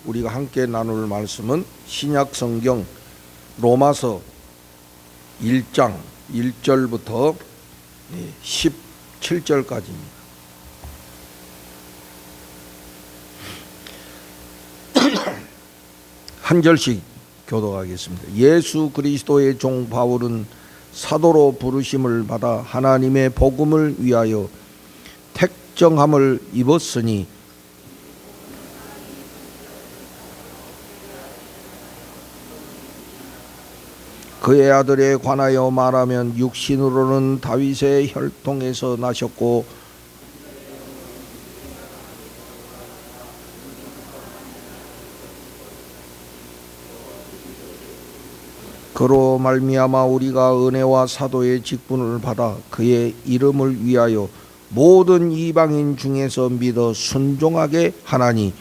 우리가 함께 나눌 말씀은 신약 성경 로마서 1장 1절부터 17절까지입니다. 한 절씩 교독하겠습니다. 예수 그리스도의 종 바울은 사도로 부르심을 받아 하나님의 복음을 위하여 택정함을 입었으니 그의 아들에 관하여 말하면 육신으로는 다윗의 혈통에서 나셨고 그로 말미암아 우리가 은혜와 사도의 직분을 받아 그의 이름을 위하여 모든 이방인 중에서 믿어 순종하게 하나니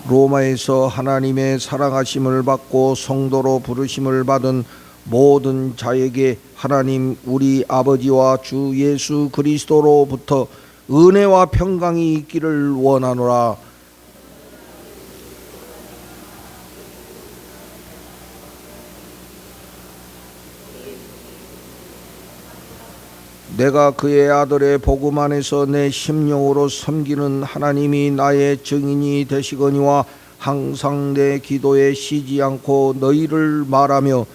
로마에서 하나님의 사랑하심을 받고 성도로 부르심을 받은 모든 자에게 하나님 우리 아버지와 주 예수 그리스도로부터 은혜와 평강이 있기를 원하노라. 내가 그의 아들의 복음 안에서 내 심령으로 섬기는 하나님이 나의 증인이 되시거니와 항상 내 기도에 쉬지 않고 너희를 말하며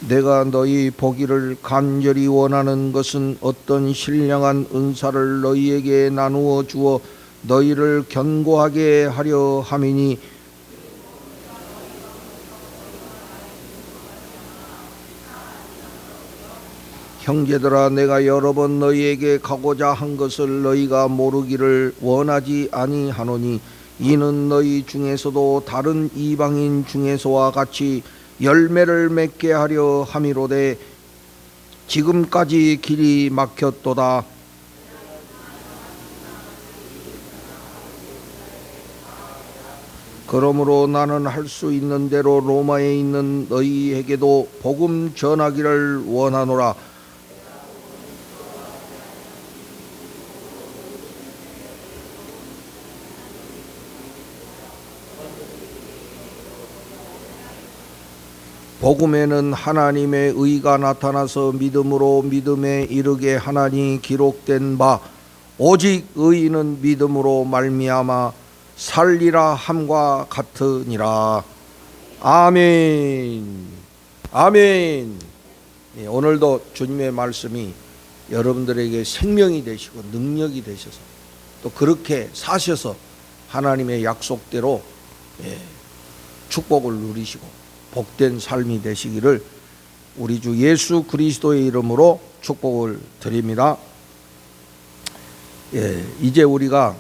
내가 너희 보기를 간절히 원하는 것은 어떤 신령한 은사를 너희에게 나누어 주어 너희를 견고하게 하려 함이니 형제들아 내가 여러 번 너희에게 가고자 한 것을 너희가 모르기를 원하지 아니하노니 이는 너희 중에서도 다른 이방인 중에서와 같이 열매를 맺게 하려 함이로되 지금까지 길이 막혔도다. 그러므로 나는 할 수 있는 대로 로마에 있는 너희에게도 복음 전하기를 원하노라. 복음에는 하나님의 의가 나타나서 믿음으로 믿음에 이르게 하나니 기록된 바 오직 의인은 믿음으로 말미암아 살리라 함과 같으니라. 아멘. 아멘. 오늘도 주님의 말씀이 여러분들에게 생명이 되시고 능력이 되셔서 또 그렇게 사셔서 하나님의 약속대로 축복을 누리시고 복된 삶이 되시기를 우리 주 예수 그리스도의 이름으로 축복을 드립니다. 이제 우리가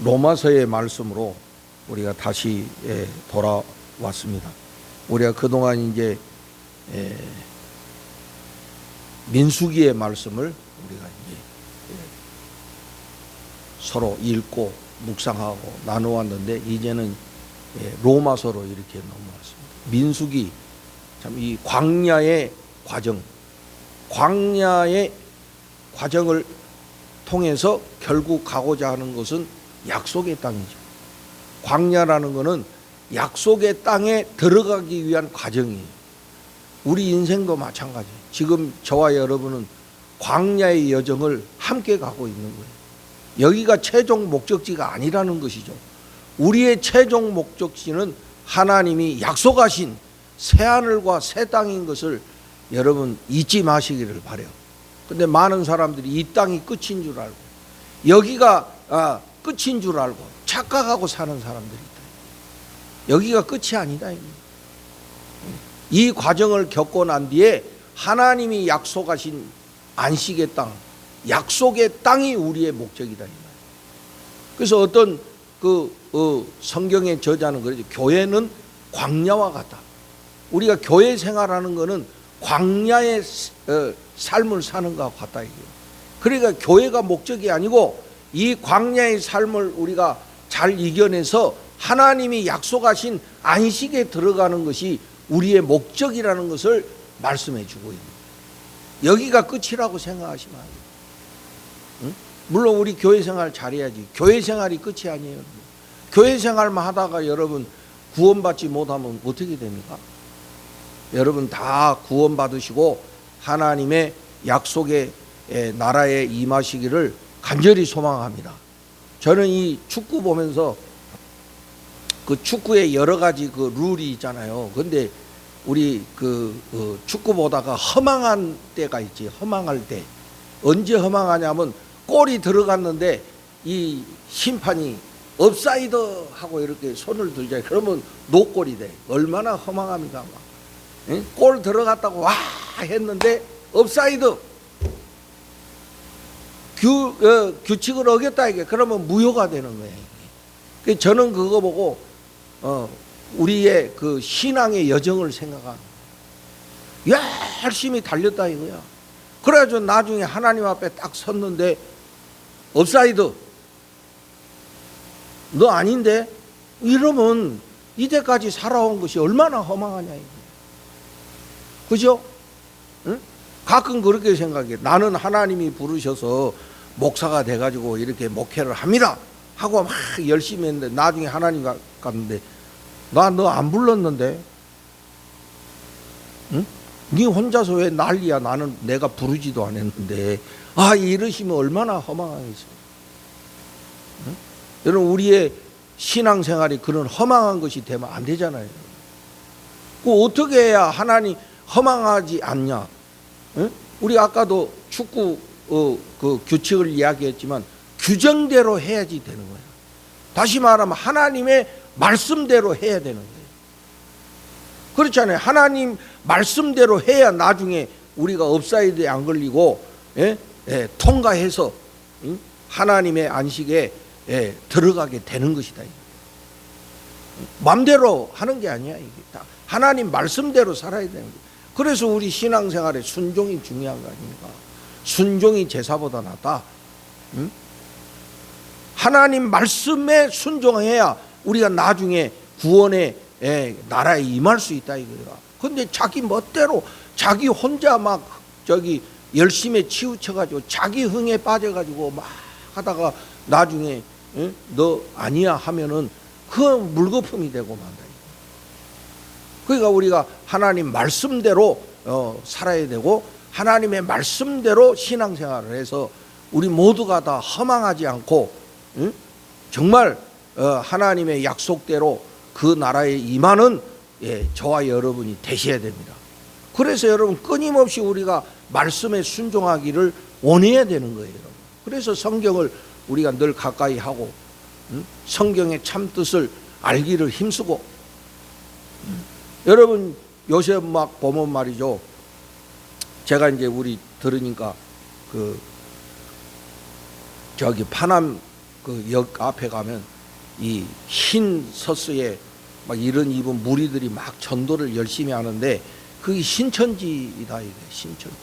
로마서의 말씀으로 우리가 다시 돌아왔습니다. 우리가 그동안 이제 민수기의 말씀을 우리가 이제 서로 읽고 묵상하고 나누었는데 이제는 로마서로 이렇게 넘어왔습니다. 민수기 참 이 광야의 과정을 통해서 결국 가고자 하는 것은 약속의 땅이죠. 광야라는 것은 약속의 땅에 들어가기 위한 과정이에요. 우리 인생도 마찬가지예요. 지금 저와 여러분은 광야의 여정을 함께 가고 있는 거예요. 여기가 최종 목적지가 아니라는 것이죠. 우리의 최종 목적지는 하나님이 약속하신 새하늘과 새 땅인 것을 여러분 잊지 마시기를 바라요. 근데 많은 사람들이 이 땅이 끝인 줄 알고 여기가 끝인 줄 알고 착각하고 사는 사람들이 있다. 여기가 끝이 아니다. 이 과정을 겪고 난 뒤에 하나님이 약속하신 안식의 땅, 약속의 땅이 우리의 목적이다. 그래서 어떤 성경의 저자는 그러죠. 교회는 광야와 같다. 우리가 교회 생활하는 것은 광야의 삶을 사는 것과 같다. 그러니까 교회가 목적이 아니고 이 광야의 삶을 우리가 잘 이겨내서 하나님이 약속하신 안식에 들어가는 것이 우리의 목적이라는 것을 말씀해 주고 있는, 여기가 끝이라고 생각하시면 안 돼요. 응? 물론 우리 교회 생활 잘해야지, 교회 생활이 끝이 아니에요. 교회 생활만 하다가 여러분 구원받지 못하면 어떻게 됩니까? 여러분 다 구원받으시고 하나님의 약속의 나라에 임하시기를 간절히 소망합니다. 저는 이 축구 보면서 그 축구에 여러 가지 그 룰이 있잖아요. 근데 우리 축구 보다가 허망한 때가 있지. 허망할 때 언제 허망하냐면 골이 들어갔는데 이 심판이 업사이드 하고 이렇게 손을 들잖아요. 그러면 노골이 돼. 얼마나 허망합니까? 골 들어갔다고 와 했는데 업사이드, 규칙을 어겼다 이게, 그러면 무효가 되는 거예요. 저는 그거 보고 우리의 그 신앙의 여정을 생각하는, 열심히 달렸다 이거야. 그래가지고 나중에 하나님 앞에 딱 섰는데 업사이드, 너 아닌데? 이러면 이때까지 살아온 것이 얼마나 허망하냐 이거. 그죠? 응? 가끔 그렇게 생각해. 나는 하나님이 부르셔서 목사가 돼가지고 이렇게 목회를 합니다 하고 막 열심히 했는데 나중에 하나님 갔는데 나 너 안 불렀는데, 응? 네 혼자서 왜 난리야? 나는 내가 부르지도 않았는데. 이러시면 얼마나 허망하겠어요. 응? 여러분 우리의 신앙생활이 그런 허망한 것이 되면 안 되잖아요. 어떻게 해야 하나님 허망하지 않냐? 응? 우리 아까도 축구 그 규칙을 이야기했지만 규정대로 해야지 되는 거예요. 다시 말하면 하나님의 말씀대로 해야 되는 거예요. 그렇잖아요. 하나님 말씀대로 해야 나중에 우리가 업사이드에 안 걸리고 통과해서 하나님의 안식에 들어가게 되는 것이다. 마음대로 하는 게 아니야. 이게 다 하나님 말씀대로 살아야 되는 거예요. 그래서 우리 신앙생활에 순종이 중요한 거 아닙니까? 순종이 제사보다 낫다. 응? 하나님 말씀에 순종해야 우리가 나중에 구원의 나라에 임할 수 있다 이거야. 근데 자기 멋대로 자기 혼자 막 열심히 치우쳐가지고 자기 흥에 빠져가지고 막 하다가 나중에 너 아니야 하면은 그건 물거품이 되고 만다. 그러니까 우리가 하나님 말씀대로 살아야 되고 하나님의 말씀대로 신앙생활을 해서 우리 모두가 다 허망하지 않고 정말 하나님의 약속대로 그 나라에 임하는 저와 여러분이 되셔야 됩니다. 그래서 여러분 끊임없이 우리가 말씀에 순종하기를 원해야 되는 거예요. 그래서 성경을 우리가 늘 가까이 하고 성경의 참뜻을 알기를 힘쓰고, 여러분 요새 막 보면 말이죠. 제가 이제 우리 들으니까 파남 역 앞에 가면 이 흰 서스에 막 이런 입은 무리들이 막 전도를 열심히 하는데 그게 신천지이다 이게. 신천지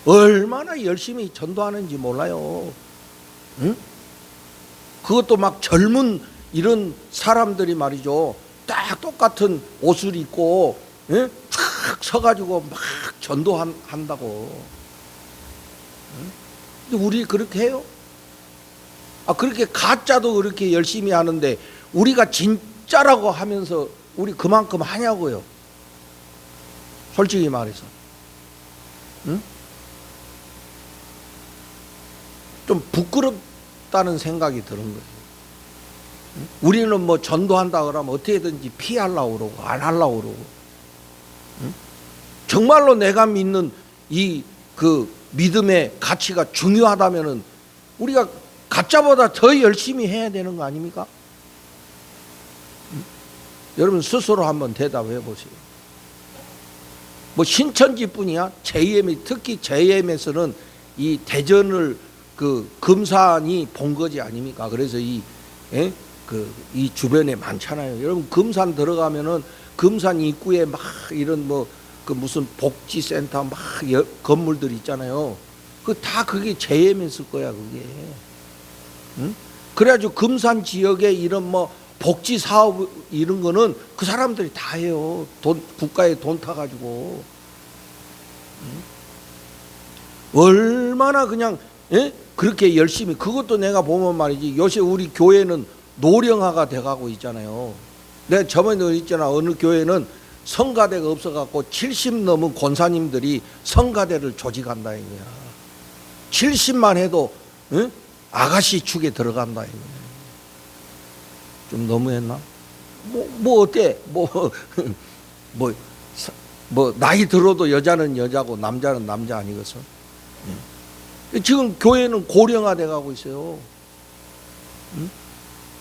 얼마나 열심히 전도하는지 몰라요. 응? 그것도 막 젊은 이런 사람들이 말이죠. 딱 똑같은 옷을 입고 쫙 서가지고 막 전도한다고. 근데 우리 그렇게 해요? 그렇게 가짜도 그렇게 열심히 하는데 우리가 진짜라고 하면서 우리 그만큼 하냐고요. 솔직히 말해서. 응? 좀 부끄럽다는 생각이 드는 거예요. 우리는 뭐 전도한다 그러면 어떻게든지 피하려고 그러고 안 하려고 그러고, 정말로 내가 믿는 이 믿음의 가치가 중요하다면은 우리가 가짜보다 더 열심히 해야 되는 거 아닙니까? 여러분 스스로 한번 대답해 보세요. 뭐 신천지뿐이야? 특히 JM에서는 이 대전을 금산이 본 거지 아닙니까? 그래서 이 주변에 많잖아요. 여러분 금산 들어가면은 금산 입구에 막 이런 무슨 복지센터 막 건물들 있잖아요. 그게 JM했을 거야 그게. 응? 그래가지고 금산 지역에 이런 복지 사업 이런 거는 그 사람들이 다 해요. 국가에 돈 타가지고. 얼마나 그냥 그렇게 열심히. 그것도 내가 보면 말이지, 요새 우리 교회는 노령화가 돼가고 있잖아요. 내가 저번에 있잖아, 어느 교회는 성가대가 없어갖고 70 넘은 권사님들이 성가대를 조직한다 이거야. 70만 해도 아가씨 축에 들어간다 이거야. 좀 너무했나? 뭐 어때? 뭐 나이 들어도 여자는 여자고 남자는 남자 아니겠어? 지금 교회는 고령화돼 가고 있어요.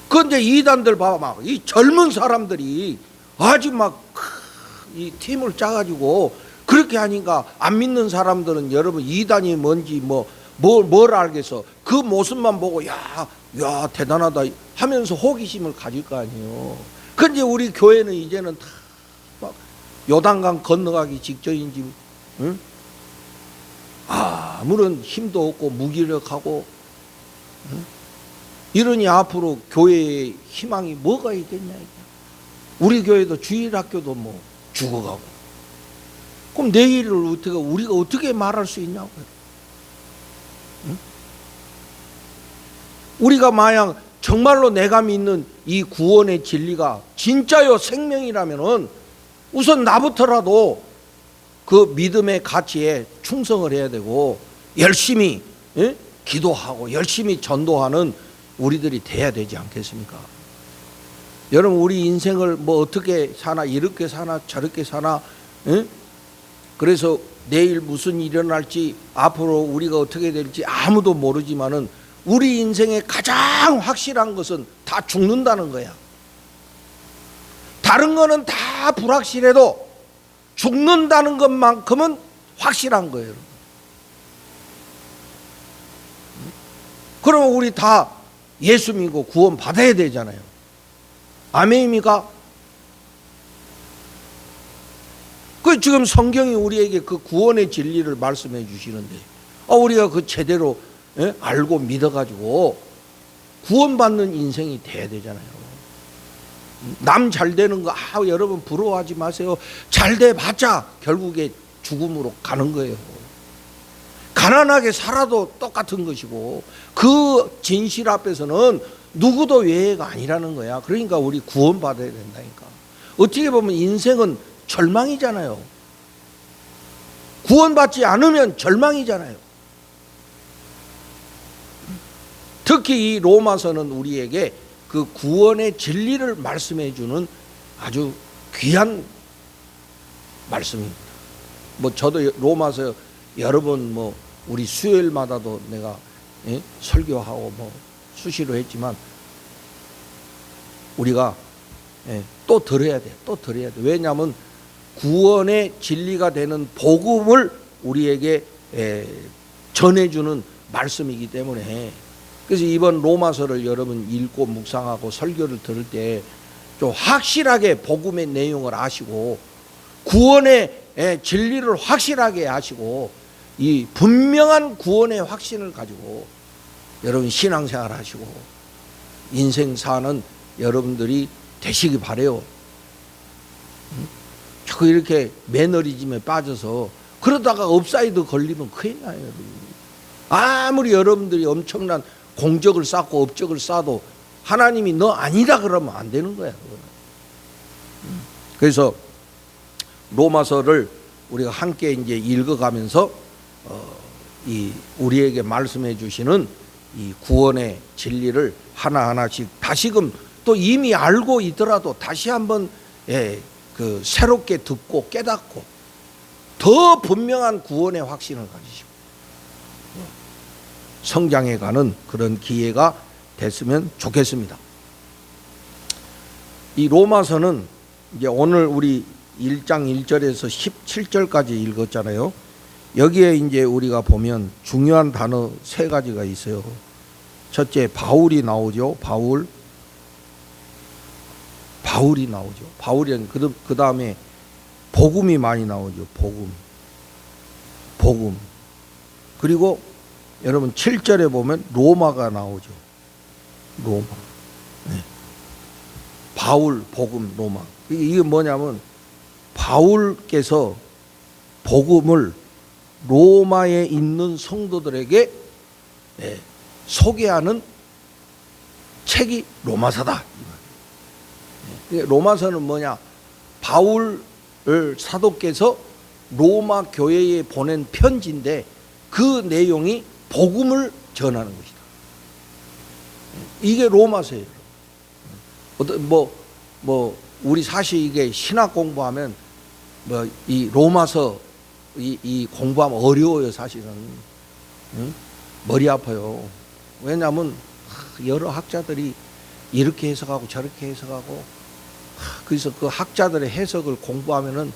그런데 이단들 봐봐, 막 이 젊은 사람들이 아주 막 이 팀을 짜가지고 그렇게 하니까 안 믿는 사람들은 여러분 이단이 뭔지 뭘 알겠어? 그 모습만 보고 야 대단하다 하면서 호기심을 가질 거 아니에요. 그런데 우리 교회는 이제는 다 막 요단강 건너가기 직전인지 아무런 힘도 없고 무기력하고 이러니 앞으로 교회의 희망이 뭐가 있겠냐. 우리 교회도 주일학교도 뭐 죽어가고. 그럼 내일을 우리가 어떻게 말할 수 있냐고요. 우리가 만약 정말로 내가 믿는 이 구원의 진리가 진짜요 생명이라면은 우선 나부터라도 그 믿음의 가치에 충성을 해야 되고 열심히 기도하고 열심히 전도하는 우리들이 돼야 되지 않겠습니까? 여러분, 우리 인생을 뭐 어떻게 사나, 이렇게 사나 저렇게 사나, 그래서 내일 무슨 일이 일어날지, 앞으로 우리가 어떻게 될지 아무도 모르지만은 우리 인생의 가장 확실한 것은 다 죽는다는 거야. 다른 거는 다 불확실해도 죽는다는 것만큼은 확실한 거예요. 그러면 우리 다 예수 믿고 구원 받아야 되잖아요. 아멘입니까? 그 지금 성경이 우리에게 그 구원의 진리를 말씀해 주시는데 우리가 그 제대로 알고 믿어가지고 구원받는 인생이 돼야 되잖아요. 남 잘 되는 거 여러분 부러워하지 마세요. 잘 돼봤자 결국에 죽음으로 가는 거예요. 가난하게 살아도 똑같은 것이고 그 진실 앞에서는 누구도 외해가 아니라는 거야. 그러니까 우리 구원받아야 된다니까. 어떻게 보면 인생은 절망이잖아요. 구원받지 않으면 절망이잖아요. 특히 이 로마서는 우리에게 그 구원의 진리를 말씀해 주는 아주 귀한 말씀입니다. 저도 로마서 여러 번 우리 수요일마다도 내가 설교하고 수시로 했지만 우리가 또 들어야 돼. 또 들어야 돼. 왜냐하면 구원의 진리가 되는 복음을 우리에게 전해주는 말씀이기 때문에. 그래서 이번 로마서를 여러분 읽고 묵상하고 설교를 들을 때 좀 확실하게 복음의 내용을 아시고 구원의 진리를 확실하게 아시고 이 분명한 구원의 확신을 가지고 여러분 신앙생활 하시고 인생 사는 여러분들이 되시기 바라요. 자꾸 이렇게 매너리즘에 빠져서 그러다가 업사이드 걸리면 큰일 나요. 아무리 여러분들이 엄청난 공적을 쌓고 업적을 쌓아도 하나님이 너 아니다 그러면 안 되는 거야. 그래서 로마서를 우리가 함께 이제 읽어가면서 이 우리에게 말씀해 주시는 이 구원의 진리를 하나하나씩 다시금 또 이미 알고 있더라도 다시 한번 그 새롭게 듣고 깨닫고 더 분명한 구원의 확신을 가지시고 성장해 가는 그런 기회가 됐으면 좋겠습니다. 이 로마서는 이제 오늘 우리 1장 1절에서 17절까지 읽었잖아요. 여기에 이제 우리가 보면 중요한 단어 3가지가 있어요. 첫째, 바울이 나오죠. 바울이 나오죠. 바울이 그 다음에 복음이 많이 나오죠. 복음. 그리고 여러분 7절에 보면 로마가 나오죠. 로마. 바울 복음 로마. 이게 뭐냐면 바울께서 복음을 로마에 있는 성도들에게 소개하는 책이 로마서다. 로마서는 뭐냐? 바울 사도께서 로마 교회에 보낸 편지인데 그 내용이 복음을 전하는 것이다. 이게 로마서예요. 우리 사실 이게 신학 공부하면 이 로마서 이 공부하면 어려워요. 사실은 머리 아파요. 왜냐하면 여러 학자들이 이렇게 해석하고 저렇게 해석하고, 그래서 그 학자들의 해석을 공부하면은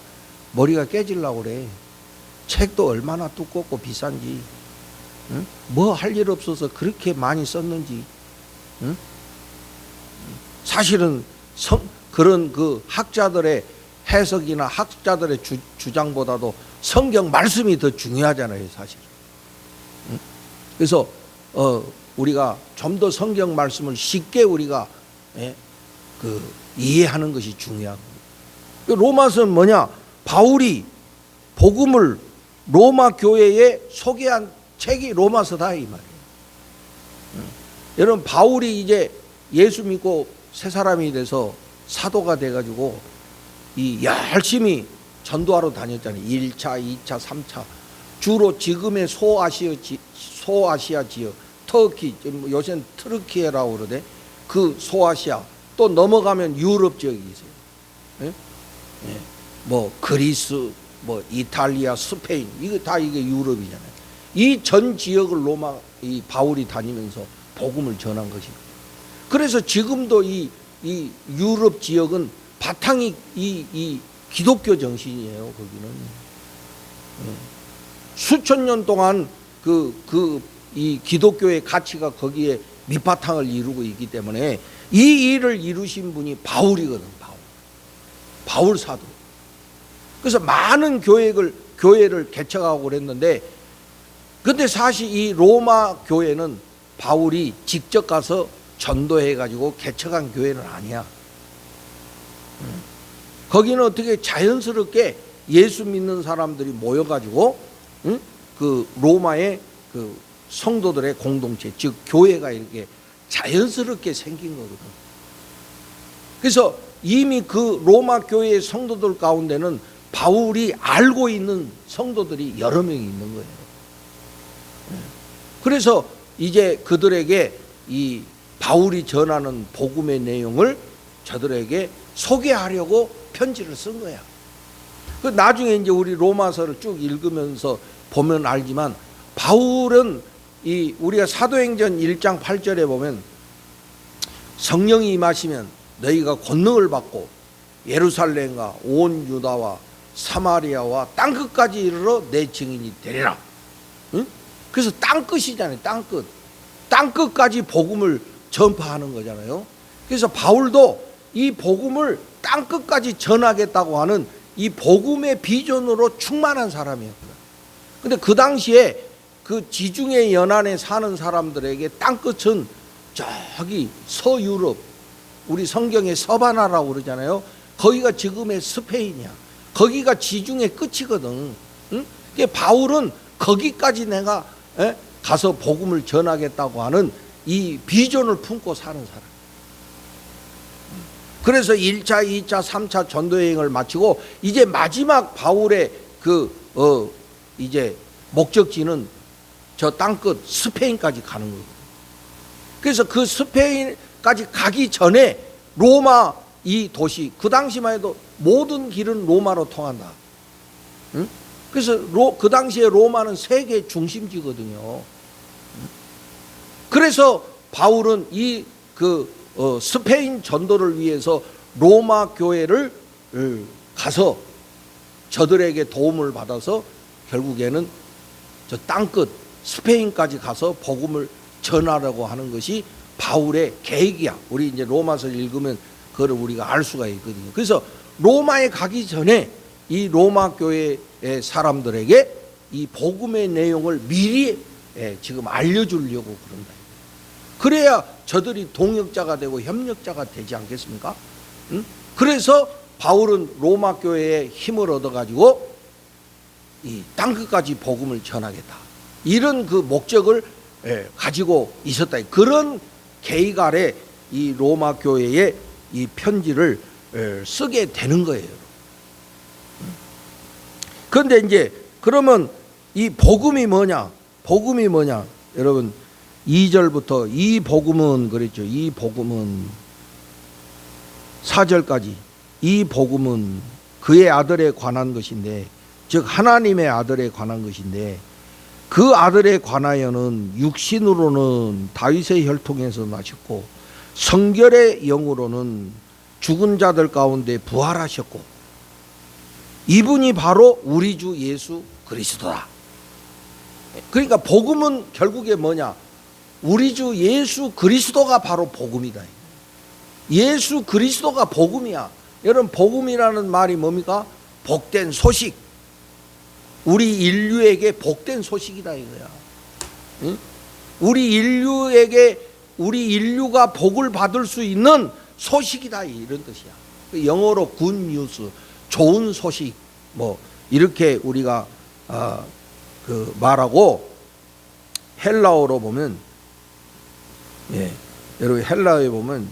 머리가 깨지려고 그래. 책도 얼마나 두껍고 비싼지, 뭐 할 일 없어서 그렇게 많이 썼는지. 사실은 그런 그 학자들의 해석이나 학자들의 주장보다도 성경 말씀이 더 중요하잖아요, 사실. 그래서 우리가 좀 더 성경 말씀을 쉽게 우리가 이해하는 것이 중요하고. 로마서는 뭐냐? 바울이 복음을 로마 교회에 소개한 책이 로마서다, 이 말이에요. 여러분, 바울이 이제 예수 믿고 새 사람이 돼서 사도가 돼가지고 열심히 전도하러 다녔잖아요. 1차, 2차, 3차. 주로 지금의 소아시아 지역, 터키, 요새는 트르키에라고 그러대. 그 소아시아, 또 넘어가면 유럽 지역이 있어요. 뭐 그리스, 뭐 이탈리아, 스페인, 이게 다 이게 유럽이잖아요. 이 전 지역을 이 바울이 다니면서 복음을 전한 것이고. 그래서 지금도 이 유럽 지역은 바탕이 이 기독교 정신이에요. 거기는 수천 년 동안 이 기독교의 가치가 거기에 밑바탕을 이루고 있기 때문에 이 일을 이루신 분이 바울이거든. 바울 사도. 그래서 많은 교회를 개척하고 그랬는데, 근데 사실 이 로마 교회는 바울이 직접 가서 전도해 가지고 개척한 교회는 아니야. 거기는 어떻게 자연스럽게 예수 믿는 사람들이 모여 가지고 그 로마의 그 성도들의 공동체, 즉 교회가 이렇게 자연스럽게 생긴 거거든. 그래서 이미 그 로마 교회의 성도들 가운데는 바울이 알고 있는 성도들이 여러 명이 있는 거예요. 그래서 이제 그들에게 이 바울이 전하는 복음의 내용을 저들에게 소개하려고 편지를 쓴 거야. 그 나중에 이제 우리 로마서를 쭉 읽으면서 보면 알지만, 바울은 우리가 사도행전 1장 8절에 보면 성령이 임하시면 너희가 권능을 받고 예루살렘과 온 유다와 사마리아와 땅끝까지 이르러 내 증인이 되리라. 응? 그래서 땅끝이잖아요. 땅끝까지 복음을 전파하는 거잖아요. 그래서 바울도 이 복음을 땅끝까지 전하겠다고 하는 이 복음의 비전으로 충만한 사람이었거든. 근데 그 당시에 그 지중해 연안에 사는 사람들에게 땅끝은 저기 서유럽, 우리 성경에 서바나라고 그러잖아요. 거기가 지금의 스페인이야. 거기가 지중해 끝이거든. 응? 바울은 거기까지 내가 가서 복음을 전하겠다고 하는 이 비전을 품고 사는 사람. 그래서 1차, 2차, 3차 전도여행을 마치고 이제 마지막 바울의 이제 목적지는 저 땅끝 스페인까지 가는 거예요. 그래서 그 스페인까지 가기 전에 로마 이 도시, 그 당시만 해도 모든 길은 로마로 통한다. 응? 그래서 그 당시에 로마는 세계 중심지거든요. 그래서 바울은 스페인 전도를 위해서 로마 교회를 가서 저들에게 도움을 받아서 결국에는 저 땅끝 스페인까지 가서 복음을 전하려고 하는 것이 바울의 계획이야. 우리 이제 로마서를 읽으면 그걸 우리가 알 수가 있거든요. 그래서 로마에 가기 전에 이 로마 교회의 사람들에게 이 복음의 내용을 미리 지금 알려주려고 그런다. 그래야 저들이 동역자가 되고 협력자가 되지 않겠습니까? 그래서 바울은 로마 교회에 힘을 얻어가지고 이 땅끝까지 복음을 전하겠다. 이런 그 목적을 가지고 있었다. 그런 계획 아래 이 로마 교회에 이 편지를 쓰게 되는 거예요. 그런데 이제 그러면 이 복음이 뭐냐? 복음이 뭐냐? 여러분 2절부터 이 복음은 그랬죠. 이 복음은 4절까지 이 복음은 그의 아들에 관한 것인데, 즉 하나님의 아들에 관한 것인데, 그 아들에 관하여는 육신으로는 다윗의 혈통에서 나셨고 성결의 영으로는 죽은 자들 가운데 부활하셨고 이분이 바로 우리 주 예수 그리스도다. 그러니까 복음은 결국에 뭐냐? 우리 주 예수 그리스도가 바로 복음이다. 예수 그리스도가 복음이야. 여러분 복음이라는 말이 뭡니까? 복된 소식. 우리 인류에게 복된 소식이다 이거야. 응? 우리 인류가 복을 받을 수 있는 소식이다 이런 뜻이야. 영어로 good news, 좋은 소식, 뭐 이렇게 우리가 말하고, 헬라어로 보면 여러분 헬라어에 보면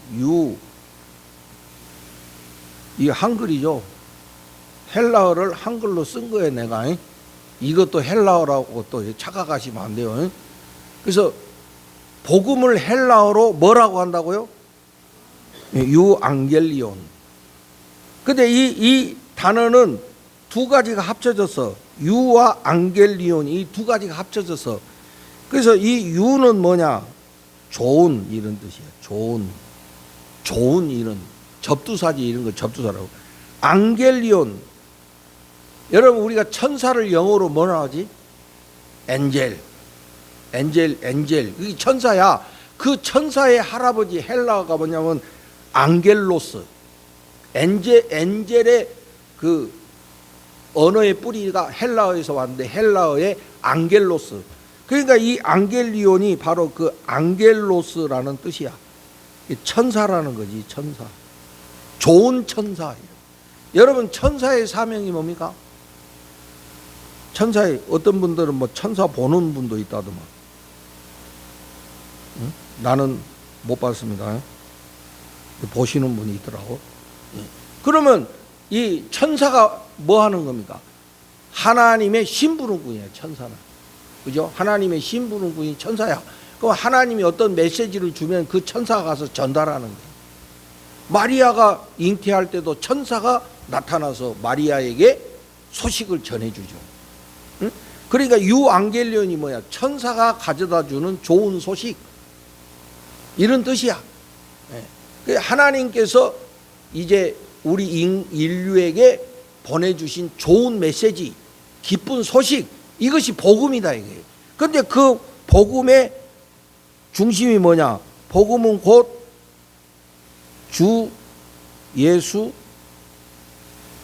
이 한글이죠. 헬라어를 한글로 쓴 거예요 내가. 이것도 헬라어라고 또 착각하시면 안 돼요. 그래서 복음을 헬라어로 뭐라고 한다고요? 유앙겔리온. 근데 이 단어는 두 가지가 합쳐져서, 유와 앙겔리온 이 두 가지가 합쳐져서, 그래서 이 유는 뭐냐? 좋은 이런 뜻이에요. 좋은 이런 접두사지, 이런 거 접두사라고. 앙겔리온, 여러분 우리가 천사를 영어로 뭐라 하지? 엔젤. 그게 천사야. 그 천사의 할아버지 헬라어가 뭐냐면 앙겔로스. 엔젤의 그 언어의 뿌리가 헬라어에서 왔는데 헬라어의 앙겔로스. 그러니까 이 앙겔리온이 바로 그 앙겔로스라는 뜻이야. 천사라는 거지, 천사. 좋은 천사. 여러분 천사의 사명이 뭡니까? 천사의 어떤 분들은 뭐 천사 보는 분도 있다더만. 응? 나는 못 봤습니다. 보시는 분이 있더라고. 그러면 이 천사가 뭐 하는 겁니까? 하나님의 심부름꾼이에요, 천사는. 그죠? 하나님의 심부름꾼이 천사야. 그럼 하나님이 어떤 메시지를 주면 그 천사가 가서 전달하는 거예요. 마리아가 잉태할 때도 천사가 나타나서 마리아에게 소식을 전해주죠. 응? 그러니까 유앙겔리온이 뭐야? 천사가 가져다 주는 좋은 소식, 이런 뜻이야. 하나님께서 이제 우리 인류에게 보내주신 좋은 메시지, 기쁜 소식, 이것이 복음이다 이게. 그런데 그 복음의 중심이 뭐냐? 복음은 곧 주 예수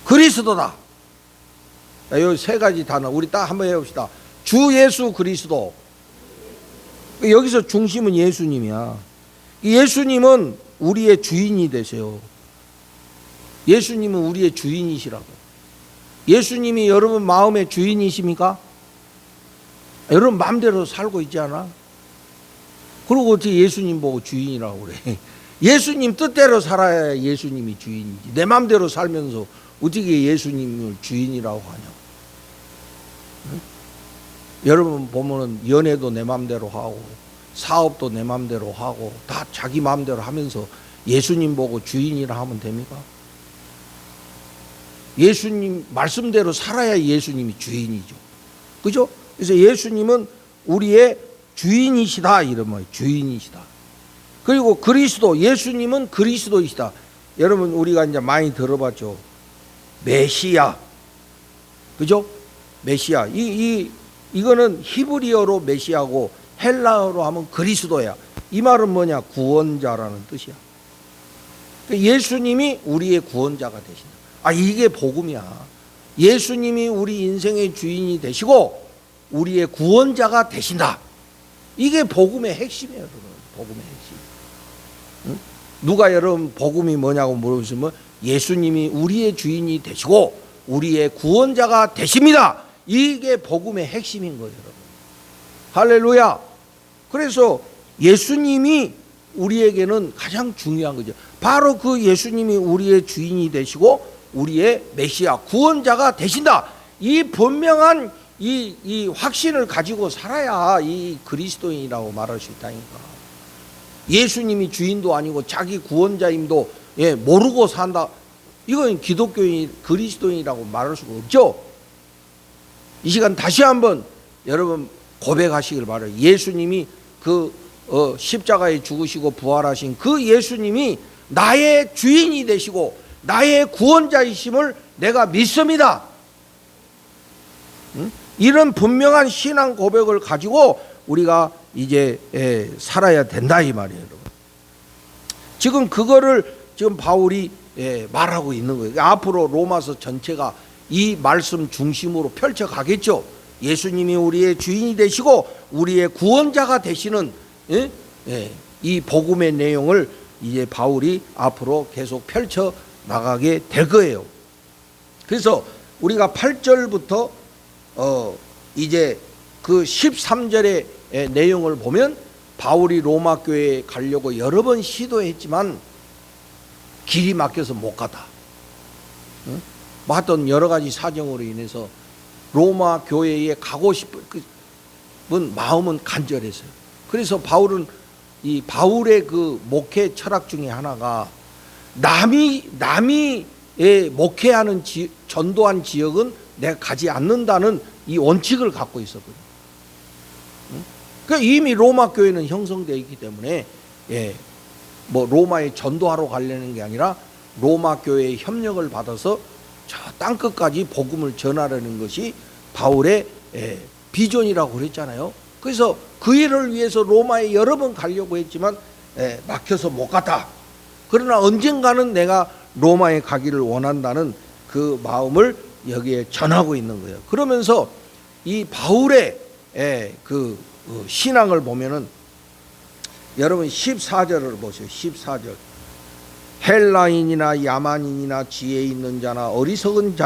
그리스도다. 이 세 가지 단어 우리 딱 한번 해봅시다. 주 예수 그리스도. 여기서 중심은 예수님이야. 예수님은 우리의 주인이 되세요. 예수님은 우리의 주인이시라고. 예수님이 여러분 마음의 주인이십니까? 여러분 마음대로 살고 있지 않아? 그리고 어떻게 예수님 보고 주인이라고 그래? 예수님 뜻대로 살아야 예수님이 주인이지. 내 마음대로 살면서 어떻게 예수님을 주인이라고 하냐고. 응? 여러분 보면은 연애도 내 마음대로 하고 사업도 내 마음대로 하고 다 자기 마음대로 하면서 예수님 보고 주인이라 하면 됩니까? 예수님 말씀대로 살아야 예수님이 주인이죠. 그죠? 그래서 예수님은 우리의 주인이시다 이러면 주인이시다. 그리고 그리스도, 예수님은 그리스도이시다. 여러분 우리가 이제 많이 들어봤죠. 메시아. 그죠? 메시아. 이거는 히브리어로 메시아고 헬라어로 하면 그리스도야. 이 말은 뭐냐? 구원자라는 뜻이야. 예수님이 우리의 구원자가 되신다. 이게 복음이야. 예수님이 우리 인생의 주인이 되시고 우리의 구원자가 되신다. 이게 복음의 핵심이에요. 여러분. 복음의 핵심. 응? 누가 여러분 복음이 뭐냐고 물어보시면 예수님이 우리의 주인이 되시고 우리의 구원자가 되십니다. 이게 복음의 핵심인 거예요, 여러분. 할렐루야. 그래서 예수님이 우리에게는 가장 중요한 거죠. 바로 그 예수님이 우리의 주인이 되시고 우리의 메시아 구원자가 되신다. 이 분명한 이 확신을 가지고 살아야 이 그리스도인이라고 말할 수 있다니까. 예수님이 주인도 아니고 자기 구원자임도 모르고 산다. 이건 기독교인 그리스도인이라고 말할 수가 없죠. 이 시간 다시 한번 여러분 고백하시길 바라요. 예수님이 그 십자가에 죽으시고 부활하신 그 예수님이 나의 주인이 되시고 나의 구원자이심을 내가 믿습니다. 이런 분명한 신앙 고백을 가지고 우리가 이제 살아야 된다 이 말이에요, 여러분. 지금 그거를 지금 바울이 말하고 있는 거예요. 앞으로 로마서 전체가 이 말씀 중심으로 펼쳐가겠죠. 예수님이 우리의 주인이 되시고 우리의 구원자가 되시는 이 복음의 내용을 이제 바울이 앞으로 계속 펼쳐 나가게 될 거예요. 그래서 우리가 8절부터 이제 그 13절의 내용을 보면 바울이 로마 교회에 가려고 여러 번 시도했지만 길이 막혀서 못 가다. 뭐 하여튼 여러 가지 사정으로 인해서 로마 교회에 가고 싶은 마음은 간절했어요. 그래서 바울은 이 바울의 그 목회 철학 중에 하나가 남이 목회하는 전도한 지역은 내가 가지 않는다는 이 원칙을 갖고 있었거든요. 그러니까 이미 로마 교회는 형성되어 있기 때문에 뭐 로마에 전도하러 가려는 게 아니라 로마 교회의 협력을 받아서 저 땅끝까지 복음을 전하려는 것이 바울의 비전이라고 그랬잖아요. 그래서 그 일을 위해서 로마에 여러 번 가려고 했지만 막혀서 못 갔다. 그러나 언젠가는 내가 로마에 가기를 원한다는 그 마음을 여기에 전하고 있는 거예요. 그러면서 이 바울의 그 신앙을 보면은 여러분 14절을 보세요. 14절. 헬라인이나 야만인이나 지혜 있는 자나 어리석은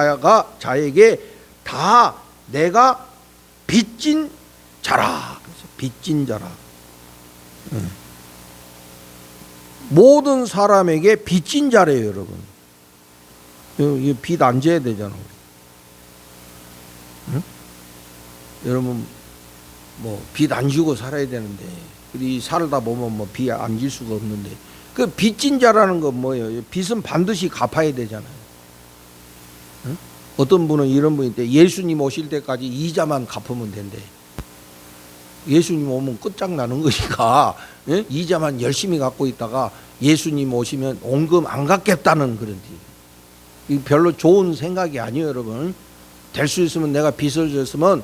자에게 다 내가 빚진 자라. 그래서 빚진 자라. 모든 사람에게 빚진 자래요, 여러분. 이 빚 안 져야 되잖아. 응? 여러분 뭐 빚 안 지고 살아야 되는데 우리 살다 보면 뭐 빚 안 질 수가 없는데 그 빚진 자라는 건 뭐예요? 빚은 반드시 갚아야 되잖아요. 응? 어떤 분은 이런 분이 있대. 예수님 오실 때까지 이자만 갚으면 된대. 예수님 오면 끝장나는 거니까 이자만 열심히 갚고 있다가 예수님 오시면 원금 안 갚겠다는 그런 별로 좋은 생각이 아니에요, 여러분. 될 수 있으면 내가 빚을 졌으면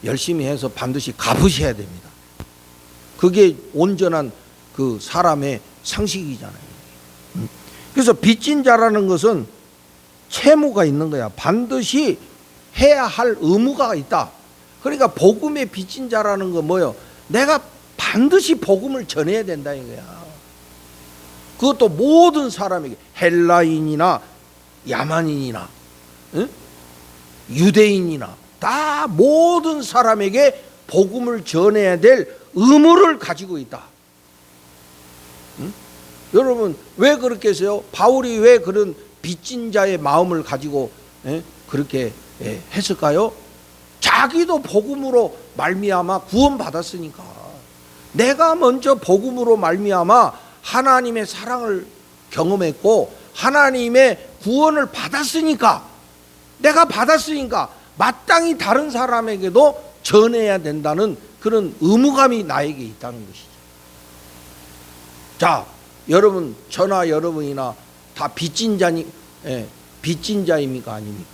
열심히 해서 반드시 갚으셔야 됩니다. 그게 온전한 그 사람의 상식이잖아요. 그래서 빚진 자라는 것은 채무가 있는 거야. 반드시 해야 할 의무가 있다. 그러니까 복음의 빚진 자라는 건 뭐예요? 내가 반드시 복음을 전해야 된다 이거야. 그것도 모든 사람에게, 헬라인이나 야만인이나 유대인이나 다 모든 사람에게 복음을 전해야 될 의무를 가지고 있다. 여러분 왜 그렇게 했어요? 바울이 왜 그런 빚진 자의 마음을 가지고 그렇게 했을까요? 자기도 복음으로 말미암아 구원받았으니까. 내가 먼저 복음으로 말미암아 하나님의 사랑을 경험했고 하나님의 구원을 받았으니까, 내가 받았으니까 마땅히 다른 사람에게도 전해야 된다는 그런 의무감이 나에게 있다는 것이죠. 자, 여러분, 저나 여러분이나 다 빚진 자입니까? 아닙니까?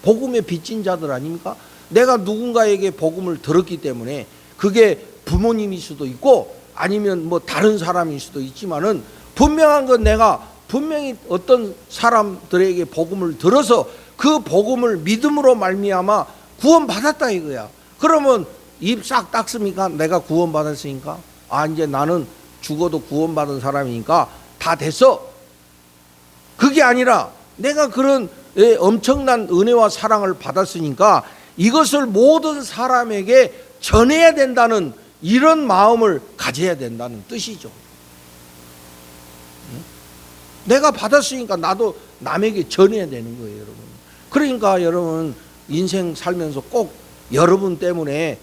복음의 빚진 자들 아닙니까? 내가 누군가에게 복음을 들었기 때문에 그게 부모님일 수도 있고 아니면 뭐 다른 사람일 수도 있지만은 분명한 건 내가 분명히 어떤 사람들에게 복음을 들어서 그 복음을 믿음으로 말미암아 구원받았다 이거야. 그러면 입 싹 닦습니까? 내가 구원받았으니까. 아, 이제 나는 죽어도 구원받은 사람이니까 다 됐어. 그게 아니라 내가 그런 엄청난 은혜와 사랑을 받았으니까 이것을 모든 사람에게 전해야 된다는 이런 마음을 가져야 된다는 뜻이죠. 내가 받았으니까 나도 남에게 전해야 되는 거예요, 여러분. 그러니까 여러분 인생 살면서 꼭 여러분 때문에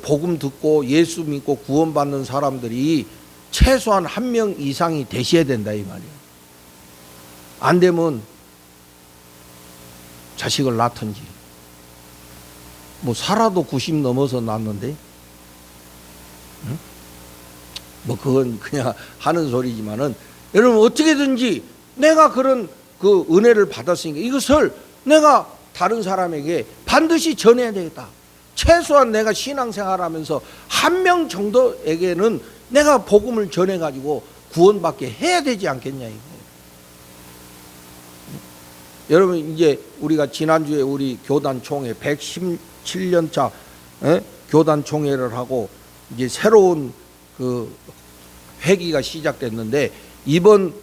복음 듣고 예수 믿고 구원받는 사람들이 최소한 1명 이상이 되셔야 된다 이 말이에요. 안 되면 자식을 낳든지, 뭐 살아도 90 넘어서 낳는데, 응? 뭐 그건 그냥 하는 소리지만은 여러분 어떻게든지 내가 그런 그 은혜를 받았으니까 이것을 내가 다른 사람에게 반드시 전해야 되겠다. 최소한 내가 신앙생활하면서 1명 정도에게는 내가 복음을 전해가지고 구원받게 해야 되지 않겠냐 이거예요. 여러분 이제 우리가 지난주에 우리 교단 총회 117년차 교단 총회를 하고 이제 새로운 그 회기가 시작됐는데, 이번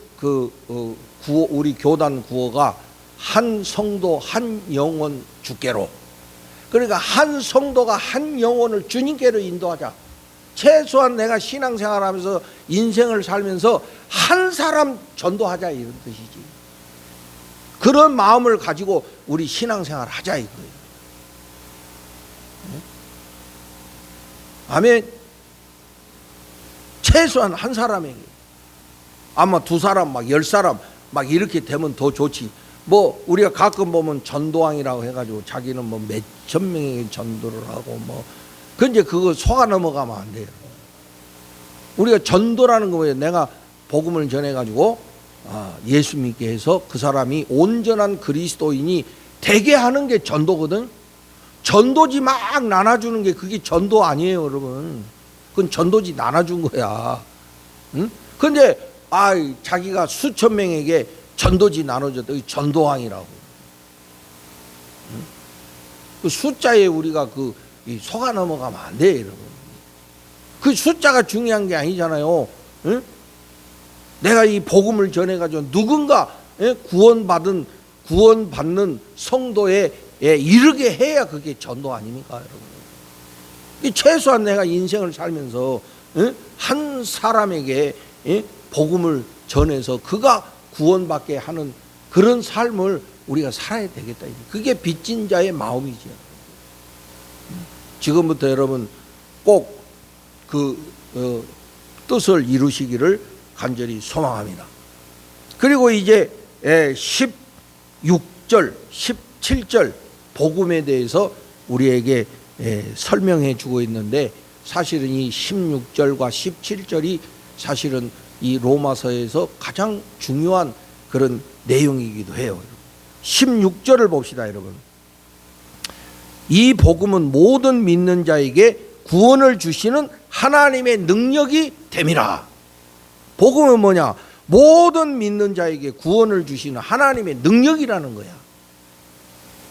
우리 교단 구호가 한 성도 한 영혼 주께로, 그러니까 한 성도가 한 영혼을 주님께로 인도하자. 최소한 내가 신앙생활하면서 인생을 살면서 한 사람 전도하자 이런 뜻이지. 그런 마음을 가지고 우리 신앙생활 하자 이거예요. 아멘. 최소한 한 사람에게, 아마 2사람 막 10사람 막 이렇게 되면 더 좋지. 뭐 우리가 가끔 보면 전도왕이라고 해가지고 자기는 뭐 몇천 명에게 전도를 하고 뭐, 근데 그거 속아 넘어가면 안 돼요. 우리가 전도라는 거 뭐예요? 내가 복음을 전해가지고 예수 믿게 해서 그 사람이 온전한 그리스도인이 되게 하는 게 전도거든. 전도지 막 나눠주는 게 그게 전도 아니에요, 여러분. 그건 전도지 나눠준 거야. 응? 근데 자기가 수천 명에게 전도지 나눠줬다. 전도왕이라고. 응? 그 숫자에 우리가 속아 넘어가면 안 돼, 여러분. 그 숫자가 중요한 게 아니잖아요. 응? 내가 이 복음을 전해가지고 누군가 구원받는 성도에 이르게 해야 그게 전도 아닙니까, 여러분? 최소한 내가 인생을 살면서 한 사람에게 복음을 전해서 그가 구원받게 하는 그런 삶을 우리가 살아야 되겠다. 그게 빚진 자의 마음이죠. 지금부터 여러분 꼭 그 뜻을 이루시기를 간절히 소망합니다. 그리고 이제 16절, 17절 복음에 대해서 우리에게 설명해 주고 있는데, 사실은 이 16절과 17절이 사실은 이 로마서에서 가장 중요한 그런 내용이기도 해요. 16절을 봅시다, 여러분. 이 복음은 모든 믿는 자에게 구원을 주시는 하나님의 능력이 됨이라. 복음은 뭐냐? 모든 믿는 자에게 구원을 주시는 하나님의 능력이라는 거야.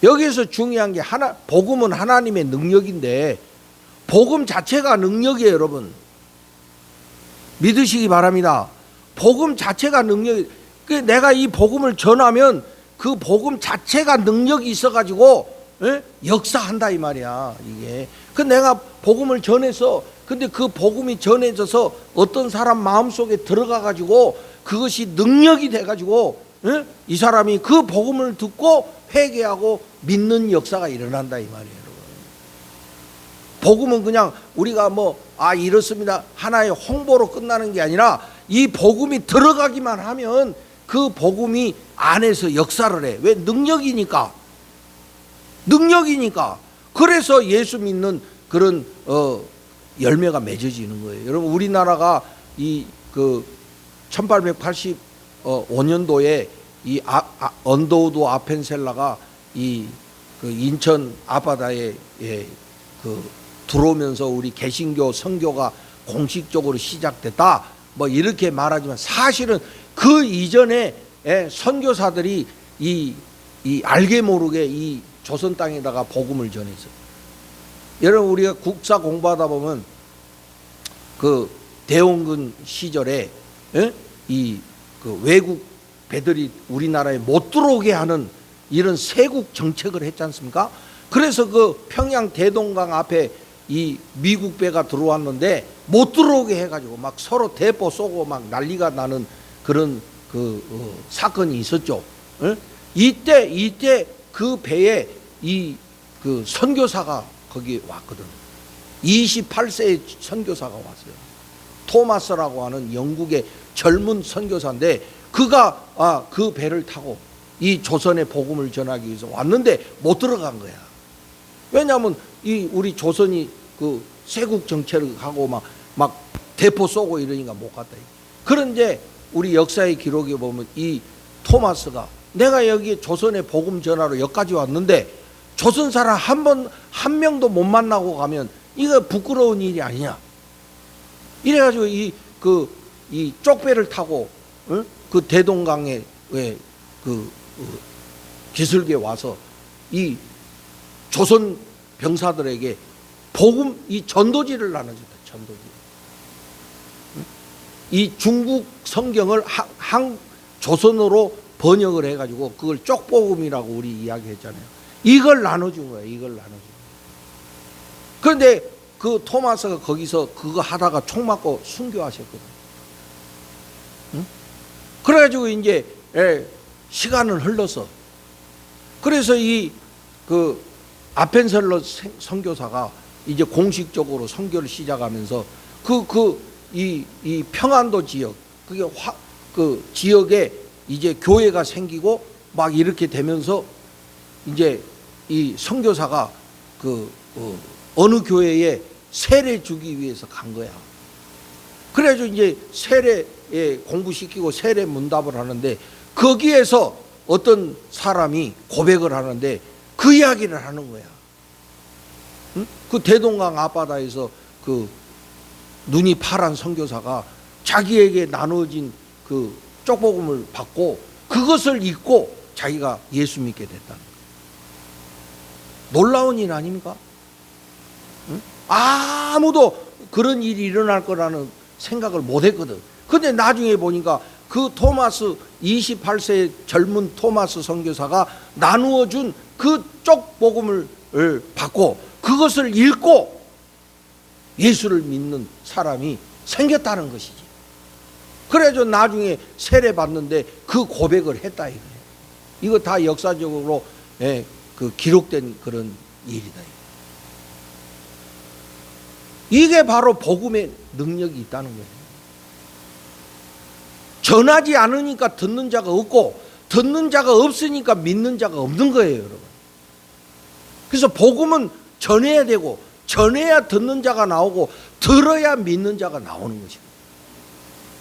여기에서 중요한 게 복음은 하나님의 능력인데, 복음 자체가 능력이에요, 여러분. 믿으시기 바랍니다. 복음 자체가 능력이, 내가 이 복음을 전하면 그 복음 자체가 능력이 있어가지고 역사한다 이 말이야. 이게 내가 복음을 전해서, 근데 그 복음이 전해져서 어떤 사람 마음속에 들어가가지고 그것이 능력이 돼가지고 이 사람이 그 복음을 듣고 회개하고 믿는 역사가 일어난다 이 말이에요, 여러분. 복음은 그냥 우리가 이렇습니다 하나의 홍보로 끝나는 게 아니라, 이 복음이 들어가기만 하면 그 복음이 안에서 역사를 해. 왜? 능력이니까. 그래서 예수 믿는 그런 열매가 맺어지는 거예요. 여러분, 우리나라가 이 1885년도에 이 언더우드 아펜셀라가 이 인천 앞바다에 들어오면서 우리 개신교 선교가 공식적으로 시작됐다, 뭐 이렇게 말하지만, 사실은 그 이전에 선교사들이 이 알게 모르게 이 조선 땅에다가 복음을 전했어요. 여러분, 우리가 국사 공부하다 보면 그 대원군 시절에 이 그 외국 배들이 우리나라에 못 들어오게 하는 이런 세국 정책을 했지 않습니까? 그래서 그 평양 대동강 앞에 이 미국 배가 들어왔는데 못 들어오게 해가지고 막 서로 대포 쏘고 막 난리가 나는 그런 사건이 있었죠. 이때 그 배에 이 그 선교사가 거기 왔거든. 28세의 선교사가 왔어요. 토마스라고 하는 영국의 젊은 선교사인데 그가 그 배를 타고 이 조선의 복음을 전하기 위해서 왔는데 못 들어간 거야. 왜냐하면 이 우리 조선이 그 세국 정책을 하고 막 대포 쏘고 이러니까 못 갔다. 그런데 우리 역사의 기록에 보면 이 토마스가 내가 여기 조선의 복음 전하러 여기까지 왔는데 조선 사람 한 명도 못 만나고 가면 이거 부끄러운 일이 아니냐. 이래가지고 이 쪽배를 타고 그 대동강에 기슭에 와서 이 조선 병사들에게 복음 이 전도지를 나눠줬다. 전도지. 이 중국 성경을 조선어로 번역을 해가지고 그걸 쪽복음이라고 우리 이야기했잖아요. 이걸 나눠준 거예요. 이걸 나눠준 거예요. 그런데 그 토마스가 거기서 그거 하다가 총 맞고 순교하셨거든요. 그래가지고 이제 시간은 흘러서 그래서 그 아펜셀러 선교사가 이제 공식적으로 선교를 시작하면서 이 평안도 지역 그 지역에 이제 교회가 생기고 막 이렇게 되면서 이제 이 선교사가 어느 교회에 세례 주기 위해서 간 거야. 그래가지고 이제 세례에 공부시키고 세례 문답을 하는데 거기에서 어떤 사람이 고백을 하는데 그 이야기를 하는 거야. 응? 그 대동강 앞바다에서 그 눈이 파란 선교사가 자기에게 나눠진 그 쪽복음을 받고 그것을 잊고 자기가 예수 믿게 됐다. 놀라운 일 아닙니까? 응? 아무도 그런 일이 일어날 거라는 생각을 못 했거든. 근데 나중에 보니까 그 토마스 28세의 젊은 토마스 선교사가 나누어 준 그 쪽복음을 받고 그것을 읽고 예수를 믿는 사람이 생겼다는 것이지. 그래서 나중에 세례 받는데 그 고백을 했다 이거예요. 이거 다 역사적으로 그 기록된 그런 일이다. 이게 바로 복음의 능력이 있다는 거예요. 전하지 않으니까 듣는 자가 없고 듣는 자가 없으니까 믿는 자가 없는 거예요, 여러분. 그래서 복음은 전해야 되고 전해야 듣는 자가 나오고 들어야 믿는 자가 나오는 것입니다.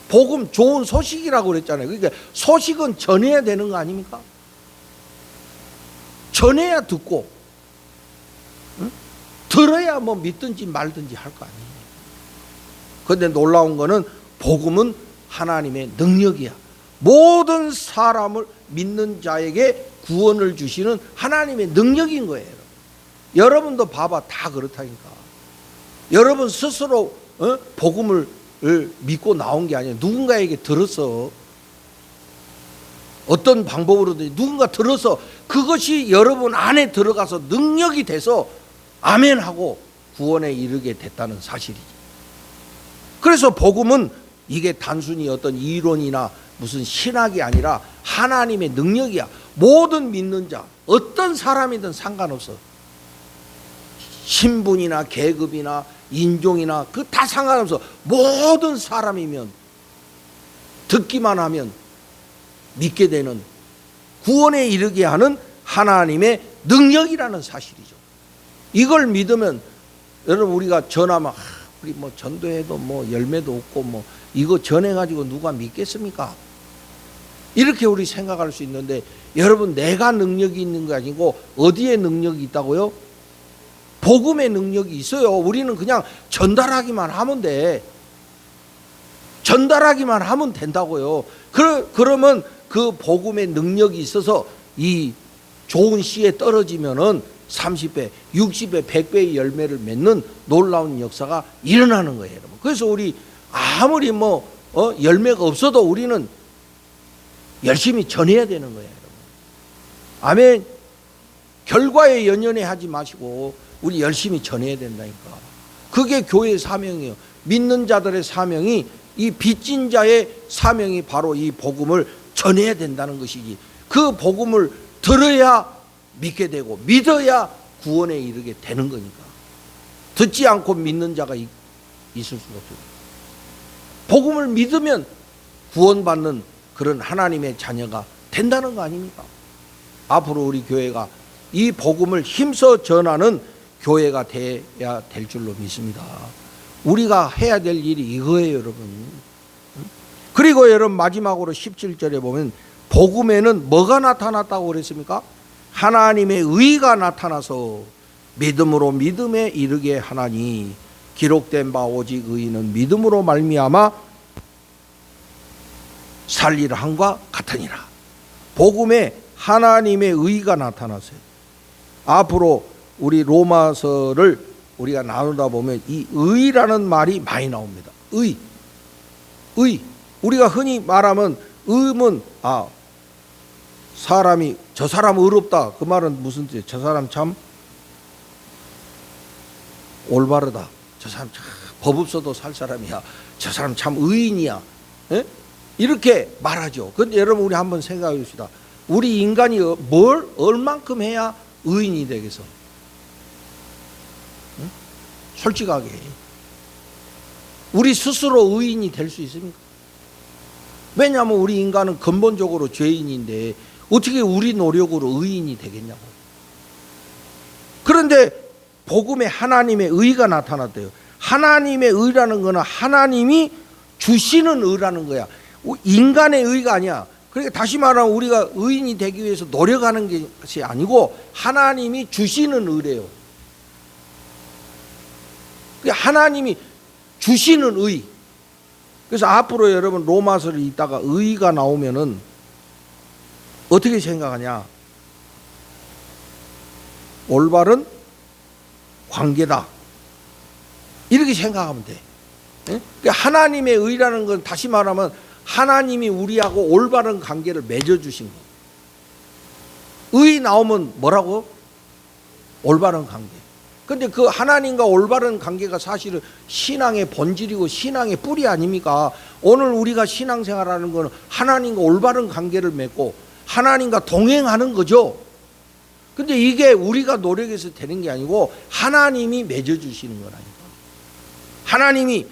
복음 좋은 소식이라고 그랬잖아요. 그러니까 소식은 전해야 되는 거 아닙니까? 전해야 듣고 들어야 뭐 믿든지 말든지 할 거 아니에요. 그런데 놀라운 거는 복음은 하나님의 능력이야. 모든 사람을 믿는 자에게 구원을 주시는 하나님의 능력인 거예요. 여러분도 봐봐, 다 그렇다니까. 여러분 스스로 복음을 믿고 나온 게 아니에요. 누군가에게 들었어. 어떤 방법으로든지 누군가 들어서 그것이 여러분 안에 들어가서 능력이 돼서 아멘하고 구원에 이르게 됐다는 사실이지. 그래서 복음은 이게 단순히 어떤 이론이나 무슨 신학이 아니라 하나님의 능력이야. 모든 믿는 자, 어떤 사람이든 상관없어. 신분이나 계급이나 인종이나 그 다 상관없어. 모든 사람이면 듣기만 하면 믿게 되는 구원에 이르게 하는 하나님의 능력이라는 사실이죠. 이걸 믿으면 여러분 우리가 전하면 우리 뭐 전도해도 뭐 열매도 없고 뭐 이거 전해가지고 누가 믿겠습니까? 이렇게 우리 생각할 수 있는데 여러분 내가 능력이 있는 게 아니고 어디에 능력이 있다고요? 복음의 능력이 있어요. 우리는 그냥 전달하기만 하면 돼. 전달하기만 하면 된다고요. 그러면 그 복음의 능력이 있어서 이 좋은 씨에 떨어지면은 30배, 60배, 100배의 열매를 맺는 놀라운 역사가 일어나는 거예요, 여러분. 그래서 우리 아무리 열매가 없어도 우리는 열심히 전해야 되는 거예요, 여러분. 아멘. 결과에 연연해 하지 마시고 우리 열심히 전해야 된다니까. 그게 교회의 사명이에요. 믿는 자들의 사명이, 이 빚진 자의 사명이 바로 이 복음을 전해야 된다는 것이지. 그 복음을 들어야 믿게 되고 믿어야 구원에 이르게 되는 거니까. 듣지 않고 믿는 자가 있을 수가 없어요. 복음을 믿으면 구원받는 그런 하나님의 자녀가 된다는 거 아닙니까? 앞으로 우리 교회가 이 복음을 힘써 전하는 교회가 돼야 될 줄로 믿습니다. 우리가 해야 될 일이 이거예요, 여러분. 그리고 여러분, 마지막으로 17절에 보면 복음에는 뭐가 나타났다고 그랬습니까? 하나님의 의가 나타나서 믿음으로 믿음에 이르게 하나니, 기록된 바 오직 의인은 믿음으로 말미암아 살리라 함과 같으니라. 복음에 하나님의 의가 나타났어요. 앞으로 우리 로마서를 우리가 나누다 보면 이 의라는 말이 많이 나옵니다. 의. 우리가 흔히 말하면 의문, 사람이, 저 사람 의롭다. 그 말은 무슨 뜻이에요? 저 사람 참 올바르다. 저 사람 참 법 없어도 살 사람이야. 저 사람 참 의인이야. 에? 이렇게 말하죠. 근데 여러분, 우리 한번 생각해 봅시다. 우리 인간이 뭘 얼만큼 해야 의인이 되겠어? 응? 솔직하게 우리 스스로 의인이 될 수 있습니까? 왜냐하면 우리 인간은 근본적으로 죄인인데 어떻게 우리 노력으로 의인이 되겠냐고. 그런데 복음에 하나님의 의가 나타났대요. 하나님의 의라는 거는 하나님이 주시는 의라는 거야. 인간의 의가 아니야. 그러니까 다시 말하면 우리가 의인이 되기 위해서 노력하는 것이 아니고 하나님이 주시는 의래요. 하나님이 주시는 의. 그래서 앞으로 여러분 로마서를 읽다가 의가 나오면은 어떻게 생각하냐? 올바른 관계다. 이렇게 생각하면 돼. 그러니까 하나님의 의라는 건 다시 말하면 하나님이 우리하고 올바른 관계를 맺어주신 거. 의 나오면 뭐라고? 올바른 관계. 근데 그 하나님과 올바른 관계가 사실은 신앙의 본질이고 신앙의 뿌리 아닙니까? 오늘 우리가 신앙생활하는 거는 하나님과 올바른 관계를 맺고 하나님과 동행하는 거죠. 근데 이게 우리가 노력해서 되는 게 아니고 하나님이 맺어주시는 거라니까. 하나님이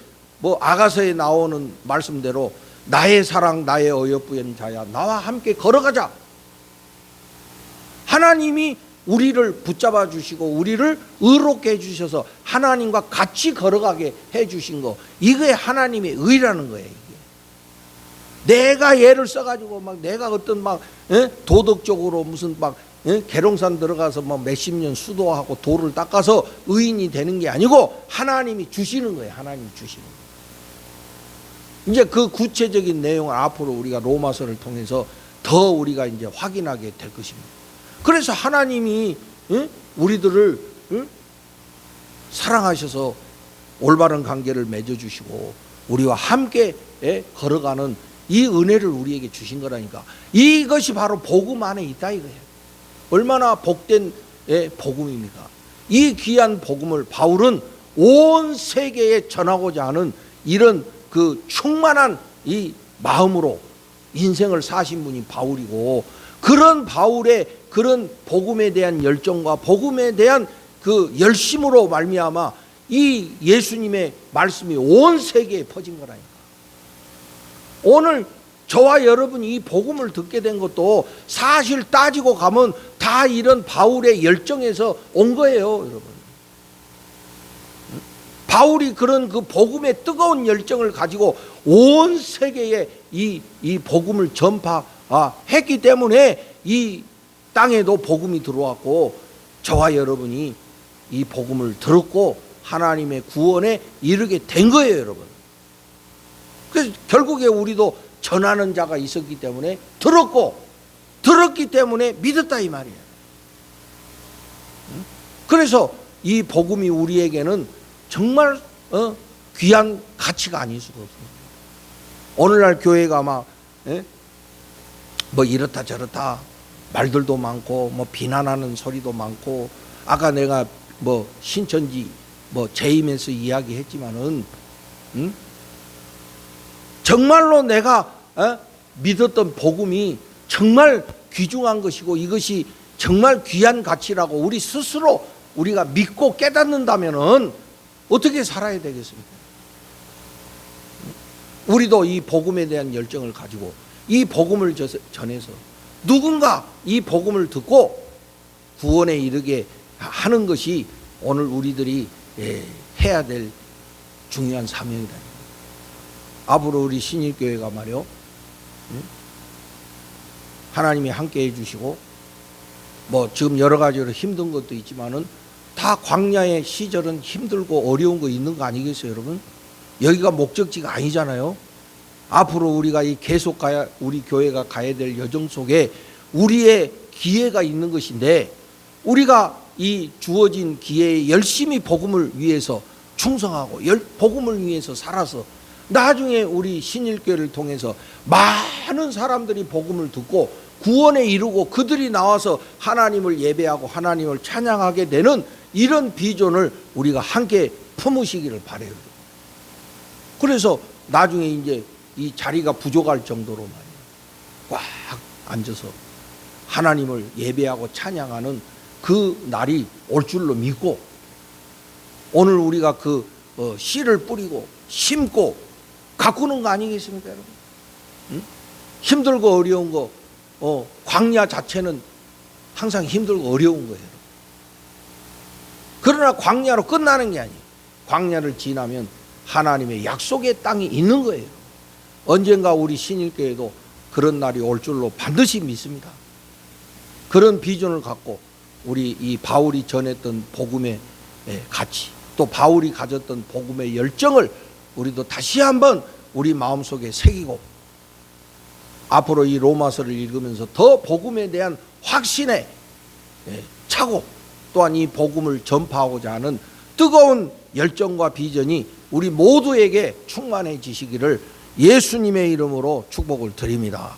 아가서에 나오는 말씀대로 나의 사랑 나의 어여쁘인 자야 나와 함께 걸어가자. 하나님이 우리를 붙잡아 주시고 우리를 의롭게 해주셔서 하나님과 같이 걸어가게 해주신 거, 이게 하나님의 의라는 거예요. 이게. 내가 예를 써가지고 내가 어떤 도덕적으로 무슨 계룡산 들어가서 몇십 년 수도하고 돌을 닦아서 의인이 되는 게 아니고 하나님이 주시는 거예요. 하나님이 주시는 거예요. 이제 그 구체적인 내용을 앞으로 우리가 로마서를 통해서 더 우리가 이제 확인하게 될 것입니다. 그래서 하나님이 우리들을 사랑하셔서 올바른 관계를 맺어주시고 우리와 함께 걸어가는 이 은혜를 우리에게 주신 거라니까. 이것이 바로 복음 안에 있다 이거예요. 얼마나 복된 복음입니까? 이 귀한 복음을 바울은 온 세계에 전하고자 하는 이런 그 충만한 이 마음으로 인생을 사신 분이 바울이고, 그런 바울의 그런 복음에 대한 열정과 복음에 대한 그 열심으로 말미암아 이 예수님의 말씀이 온 세계에 퍼진 거라니까. 오늘 저와 여러분이 이 복음을 듣게 된 것도 사실 따지고 가면 다 이런 바울의 열정에서 온 거예요, 여러분. 바울이 그런 그 복음의 뜨거운 열정을 가지고 온 세계에 이 복음을 전파했기 때문에 이 땅에도 복음이 들어왔고 저와 여러분이 이 복음을 들었고 하나님의 구원에 이르게 된 거예요, 여러분. 그래서 결국에 우리도 전하는 자가 있었기 때문에 들었기 때문에 믿었다 이 말이에요. 그래서 이 복음이 우리에게는 정말 귀한 가치가 아닐 수가 없습니다. 오늘날 교회가 막 뭐 이렇다 저렇다 말들도 많고 뭐 비난하는 소리도 많고, 아까 내가 뭐 신천지 뭐 재임에서 이야기했지만은 정말로 내가 믿었던 복음이 정말 귀중한 것이고 이것이 정말 귀한 가치라고 우리 스스로 우리가 믿고 깨닫는다면은 어떻게 살아야 되겠습니까? 우리도 이 복음에 대한 열정을 가지고 이 복음을 전해서 누군가 이 복음을 듣고 구원에 이르게 하는 것이 오늘 우리들이 해야 될 중요한 사명이다. 앞으로 우리 신일교회가 말이요, 하나님이 함께 해주시고 뭐 지금 여러 가지로 힘든 것도 있지만은 다 광야의 시절은 힘들고 어려운 거 있는 거 아니겠어요, 여러분? 여기가 목적지가 아니잖아요. 앞으로 우리가 우리 교회가 가야 될 여정 속에 우리의 기회가 있는 것인데, 우리가 이 주어진 기회에 열심히 복음을 위해서 충성하고 복음을 위해서 살아서 나중에 우리 신일교회를 통해서 많은 사람들이 복음을 듣고 구원에 이르고 그들이 나와서 하나님을 예배하고 하나님을 찬양하게 되는 이런 비전을 우리가 함께 품으시기를 바라요. 그래서 나중에 이제 이 자리가 부족할 정도로 말이에요, 꽉 앉아서 하나님을 예배하고 찬양하는 그 날이 올 줄로 믿고, 오늘 우리가 그 씨를 뿌리고 심고 가꾸는 거 아니겠습니까, 여러분? 힘들고 어려운 거, 광야 자체는 항상 힘들고 어려운 거예요. 그러나 광야로 끝나는 게 아니에요. 광야를 지나면 하나님의 약속의 땅이 있는 거예요. 언젠가 우리 신일교회도 그런 날이 올 줄로 반드시 믿습니다. 그런 비전을 갖고 우리 이 바울이 전했던 복음의 가치, 또 바울이 가졌던 복음의 열정을 우리도 다시 한번 우리 마음속에 새기고, 앞으로 이 로마서를 읽으면서 더 복음에 대한 확신에 차고, 또한 이 복음을 전파하고자 하는 뜨거운 열정과 비전이 우리 모두에게 충만해지시기를 예수님의 이름으로 축복을 드립니다.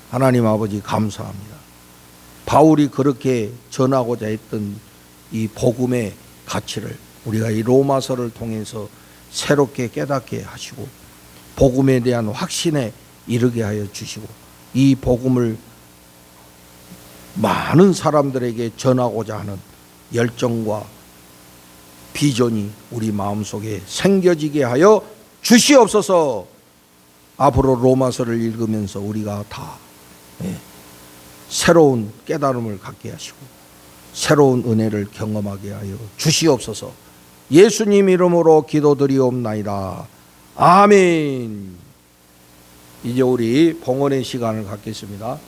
하나님 아버지 감사합니다. 바울이 그렇게 전하고자 했던 이 복음의 가치를 우리가 이 로마서를 통해서 새롭게 깨닫게 하시고 복음에 대한 확신에 이르게 하여 주시고, 이 복음을 많은 사람들에게 전하고자 하는 열정과 비전이 우리 마음속에 생겨지게 하여 주시옵소서. 앞으로 로마서를 읽으면서 우리가 다 새로운 깨달음을 갖게 하시고 새로운 은혜를 경험하게 하여 주시옵소서. 예수님 이름으로 기도드리옵나이다. 아멘. 이제 우리 봉헌의 시간을 갖겠습니다.